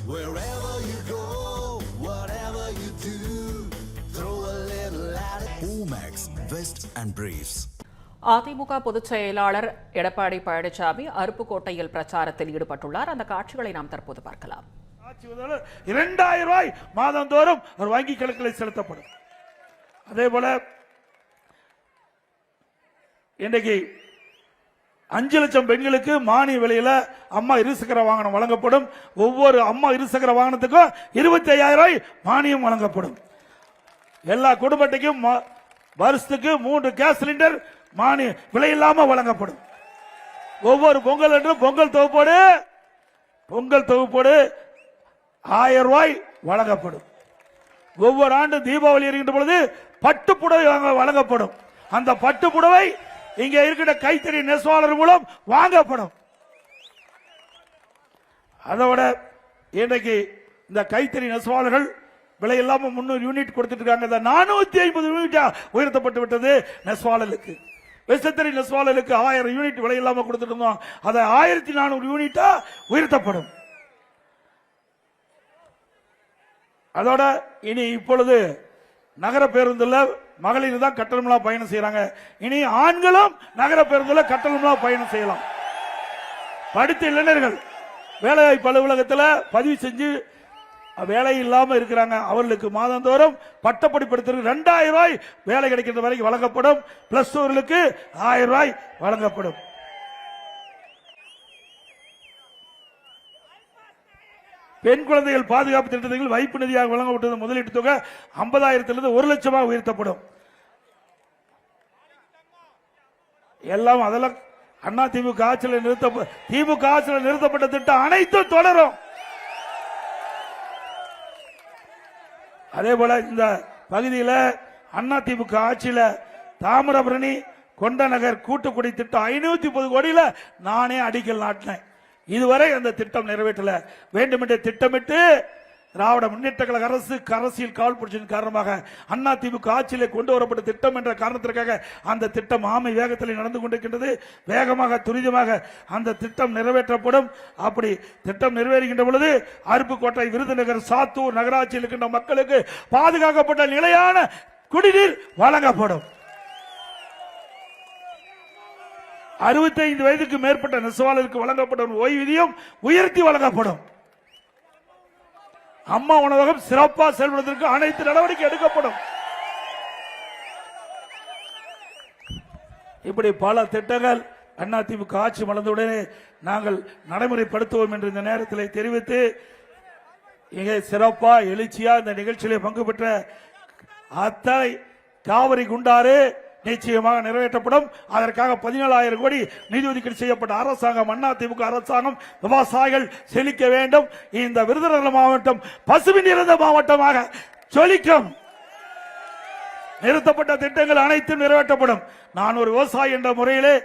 Wherever you go, whatever you do, throw a little at it. Omax, Vest and Briefs. AIADMK பொதுச் செயலாளர் எடப்பாடி பழனிசாமி அருப்புக்கோட்டையில் பிரச்சாரத்தில் ஈடுபட்டுள்ளார். அந்த காட்சிகளை நாம் தற்போது பார்க்கலாம். 2000 ரூபாய் மாதந்தோறும் ஒரு வங்கி கணக்கில் செலுத்தப்படும். அதே போல இன்றைக்கு 5 லட்சம் பெண்களுக்கு மானிய விலையில அம்மா இருசக்கர வாகனம் வழங்கப்படும். ஒவ்வொரு அம்மா இருசக்கர வாகனத்துக்கும் 25,000 ரூபாய் மானியம் வழங்கப்படும். எல்லா குடும்பத்தையும் வருஷத்துக்கு 3 கேஸ் சிலிண்டர் மானிய விலை இல்லாம வழங்கப்படும். ஒவ்வொரு பொங்கல் என்று பொங்கல் தொகுப்போடு 1000 ரூபாய் வழங்கப்படும். ஒவ்வொரு ஆண்டு தீபாவளி இருக்கின்ற பொழுது பட்டு புடவை வழங்கப்படும். அந்த பட்டு புடவை இங்க இருக்கிற கைத்தறி நெசவாளர் மூலம் வாங்கப்படும். அதோட இன்றைக்கு இந்த கைத்தறி நெசவாளர்கள் விலை இல்லாம 300 யூனிட் கொடுத்துட்டு இருக்காங்க. 450 யூனிட்டா உயர்த்தப்பட்டு விட்டது நெசவாளர்களுக்கு. விசைத்தறி நெசவாளர்களுக்கு 1000 யூனிட் விலை இல்லாம கொடுத்துட்டு இருந்தோம். அதை 1400 யூனிட்டா உயர்த்தப்படும். அதோட இனி இப்பொழுது நகர பேருந்துல மகளிர் தான் கட்டணமில்லா பயணம் செய்யறாங்க. இனி ஆண்களும் நகர பேருந்துல கட்டணமில்லா பயணம் செய்யலாம். படித்த இளைஞர்கள் வேலைவாய்ப்பு அலுவலகத்தில் பதிவு செஞ்சு வேலை இல்லாம இருக்கிறாங்க. அவர்களுக்கு மாதந்தோறும் பட்டப்படிப்படுத்துறதுக்கு 2000 ரூபாய் வேலை கிடைக்கின்ற வரைக்கும் வழங்கப்படும். பிளஸ் 2களுக்கு 1000 ரூபாய் வழங்கப்படும். பெண் குழந்தைகள் பாதுகாப்பு திட்டத்தில் வைப்பு நிதியாக வழங்கப்பட்டது முதலீட்டு தொகை 50,000 1 லட்சமாக உயர்த்தப்படும். எல்லாம் அதெல்லாம் அண்ணா திமுக ஆட்சியில் நிறுத்தப்பட்ட திட்டம் அனைத்தும் தொடரும். அதே போல இந்த பகுதியில் அண்ணா திமுக ஆட்சியில் தாமிரபரணி கொண்டநகர் கூட்டுக்குடி திட்டம் 530 கோடியில நானே அடிக்கல் நாட்டினேன். இதுவரை அந்த திட்டம் நிறைவேற்றல. வேண்டுமென்றே திட்டமிட்டு திராவிட முன்னேற்ற கழக அரசியல் கால் புரட்சியின் காரணமாக அண்ணா திமுக ஆட்சியிலே கொண்டு வரப்பட்ட திட்டம் என்ற காரணத்திற்காக அந்த திட்டம் ஆமை வேகத்தில் நடந்து கொண்டிருக்கின்றது. வேகமாக துரிதமாக அந்த திட்டம் நிறைவேற்றப்படும். அப்படி திட்டம் நிறைவேறுகின்ற பொழுது அருப்புக்கோட்டை, விருதுநகர், சாத்தூர் நகராட்சியில் இருக்கின்ற மக்களுக்கு பாதுகாக்கப்பட்ட நிலையான குடிநீர் வழங்கப்படும். 65 வயதுக்கு மேற்பட்ட நெசவாளருக்கு வழங்கப்படும் ஓய்வூதியம் உயர்த்தி வழங்கப்படும். அம்மா உணவகம் சிறப்பாக செயல்படுவதற்கு அனைத்து நடவடிக்கை எடுக்கப்படும். இப்படி பல திட்டங்கள் அதிமுக ஆட்சி மலர்ந்தவுடனே நாங்கள் நடைமுறைப்படுத்துவோம் என்று இந்த நேரத்தில் தெரிவித்து இங்கே சிறப்பா எழுச்சியா இந்த நிகழ்ச்சியிலே பங்கு பெற்ற அத்தனை காவிரி குண்டாறு நிச்சயமாக நிறைவேற்றப்படும். அதற்காக 17,000 கோடி நிதி ஒதுக்கீடு செய்யப்பட்ட அரசாங்கம் அதிமுக அரசாங்கம் விவசாயிகள் செழிக்க வேண்டும். இந்த விருதுநகர் மாவட்டம் பசுமை நிறைந்த மாவட்டமாக சொலிக்கும். நிறுத்தப்பட்ட திட்டங்கள் அனைத்தும் நிறைவேற்றப்படும். நான் ஒரு விவசாயி என்ற முறையிலே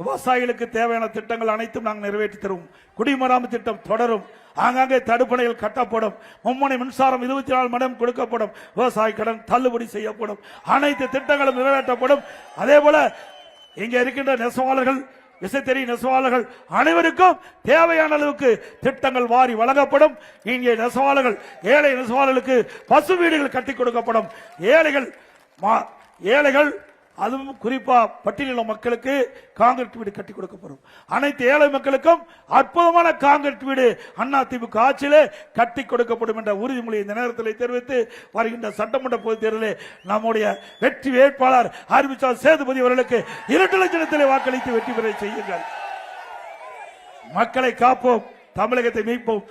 விவசாயிகளுக்கு தேவையான திட்டங்கள் அனைத்தும் நாங்கள் நிறைவேற்றி தருவோம். குடிமராமத்து திட்டம் தொடரும். ஆங்காங்கே தடுப்பணைகள் கட்டப்படும். மும்முனை மின்சாரம் 24 மணி நேரம் கொடுக்கப்படும். விவசாய கடன் தள்ளுபடி செய்யப்படும். அனைத்து திட்டங்களும் நிறைவேற்றப்படும். அதே போல இங்கே இருக்கின்ற நெசவாளர்கள், விசைத்தறி நெசவாளர்கள் அனைவருக்கும் தேவையான அளவுக்கு திட்டங்கள் வாரி வழங்கப்படும். இங்கே நெசவாளர்கள், ஏழை நெசவாளர்களுக்கு பசு வீடுகள் கட்டி கொடுக்கப்படும். ஏழைகள் அதுவும் குறிப்பா பட்டியலின மக்களுக்கு காங்கிரீட் வீடு கட்டி கொடுக்கப்படும். அனைத்து ஏழை மக்களுக்கும் அற்புதமான காங்கிரீட் வீடு அதிமுக ஆட்சியிலே கட்டி கொடுக்கப்படும் என்ற உறுதிமொழி இந்த நேரத்தில் தெரிவித்து வருகின்ற சட்டமன்ற பொதுத் தேர்தலில் நம்முடைய வெற்றி வேட்பாளர் அறிவிச்சால் சேதுபதி அவர்களுக்கு 2 லட்சத்திலே வாக்களித்து வெற்றி பெற செய்யுங்கள். மக்களை காப்போம், தமிழகத்தை மீட்போம்.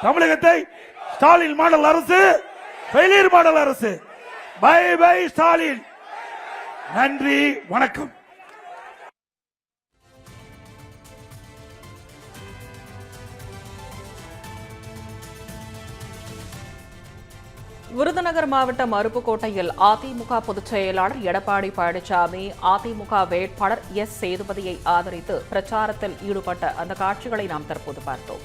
தமிழகத்தை ஸ்டாலின் மாடல் அரசு, ஃபெயிலியர் மாடல் அரசு. Bye bye Stalin. நன்றி, வணக்கம். விருதுநகர் மாவட்டம் அருப்புக்கோட்டையில் அதிமுக பொதுச் செயலாளர் எடப்பாடி பழனிசாமி அதிமுக வேட்பாளர் எஸ் சேதுபதியை ஆதரித்து பிரச்சாரத்தில் ஈடுபட்ட அந்த காட்சிகளை நாம் தற்போது பார்த்தோம்.